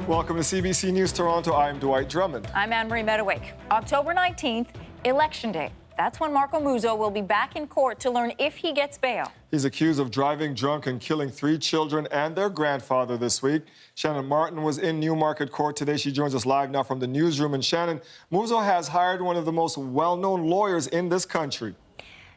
Welcome to CBC News Toronto. I'm Dwight Drummond. I'm Anne-Marie Medawake. October 19th, Election Day. That's when Marco Muzzo will be back in court to learn if he gets bail. He's accused of driving drunk and killing 3 children and their grandfather this week. Shannon Martin was in Newmarket Court today. She joins us live now from the newsroom. And Shannon, Muzzo has hired one of the most well-known lawyers in this country.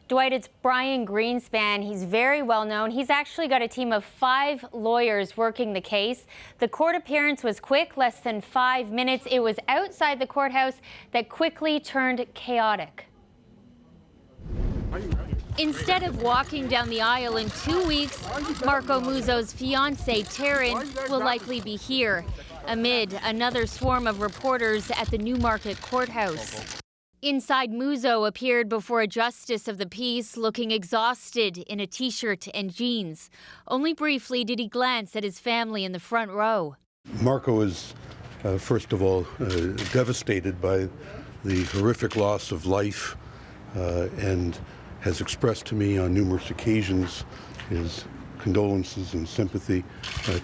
Dwight, it's Brian Greenspan. He's very well known. He's actually got a team of 5 lawyers working the case. The court appearance was quick, less than 5 minutes. It was outside the courthouse that quickly turned chaotic. Instead of walking down the aisle in 2 weeks, Marco Muzzo's fiancée, Taryn, will likely be here, amid another swarm of reporters at the Newmarket Courthouse. Inside, Muzzo appeared before a justice of the peace, looking exhausted in a T-shirt and jeans. Only briefly did he glance at his family in the front row. Marco is, first of all, devastated by the horrific loss of life and has expressed to me on numerous occasions his condolences and sympathy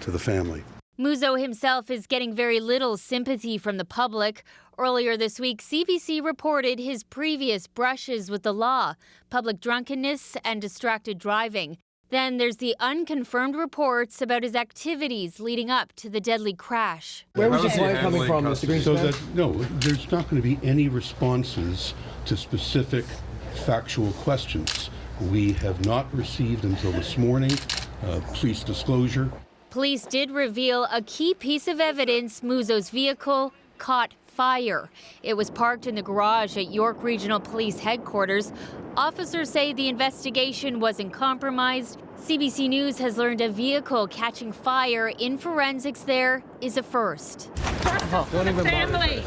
to the family. Muzzo himself is getting very little sympathy from the public. Earlier this week, CBC reported his previous brushes with the law, public drunkenness and distracted driving. Then there's the unconfirmed reports about his activities leading up to the deadly crash. Where was his wife coming from, Mr. Greenspan? No, there's not going to be any responses to specific factual questions. We have not received until this morning police disclosure. Police did reveal a key piece of evidence: Muzzo's vehicle caught fire. It was parked in the garage at York Regional Police Headquarters. Officers say the investigation wasn't compromised. CBC News has learned a vehicle catching fire in forensics there is a first. Family.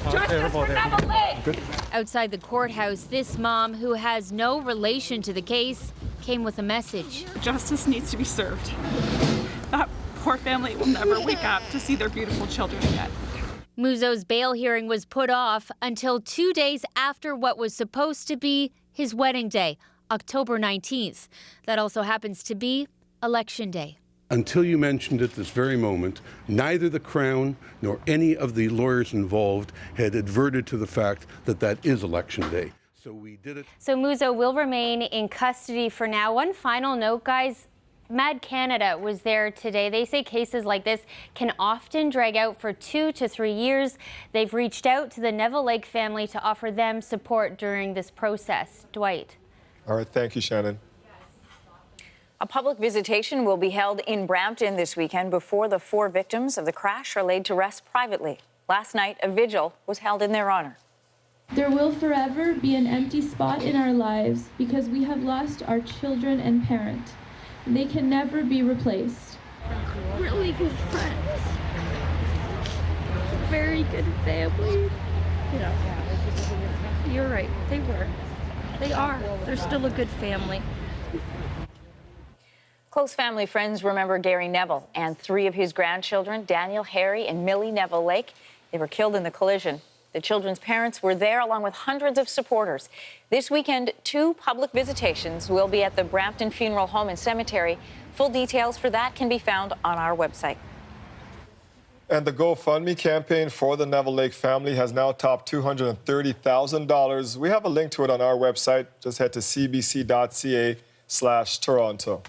Justice for Neville Lake. Outside the courthouse, this mom, who has no relation to the case, came with a message. Justice needs to be served. That poor family will never wake up to see their beautiful children again. Muzzo's bail hearing was put off until 2 days after what was supposed to be his wedding day, October 19th. That also happens to be Election Day. Until you mentioned it this very moment, neither the Crown nor any of the lawyers involved had adverted to the fact that that is Election Day. So we did it. So Muzzo will remain in custody for now. One final note, guys. Mad Canada was there today. They say cases like this can often drag out for 2 to 3 years. They've reached out to the Neville Lake family to offer them support during this process. Dwight. All right, thank you, Shannon. A public visitation will be held in Brampton this weekend before the 4 victims of the crash are laid to rest privately. Last night, a vigil was held in their honor. There will forever be an empty spot in our lives because we have lost our children and parent. They can never be replaced. Really good friends. Very good family. You're right, they were. They are. They're still a good family. Close family friends remember Gary Neville and 3 of his grandchildren, Daniel, Harry, and Millie Neville Lake. They were killed in the collision. The children's parents were there along with hundreds of supporters. This weekend, 2 public visitations will be at the Brampton Funeral Home and Cemetery. Full details for that can be found on our website. And the GoFundMe campaign for the Neville Lake family has now topped $230,000. We have a link to it on our website. Just head to cbc.ca/Toronto.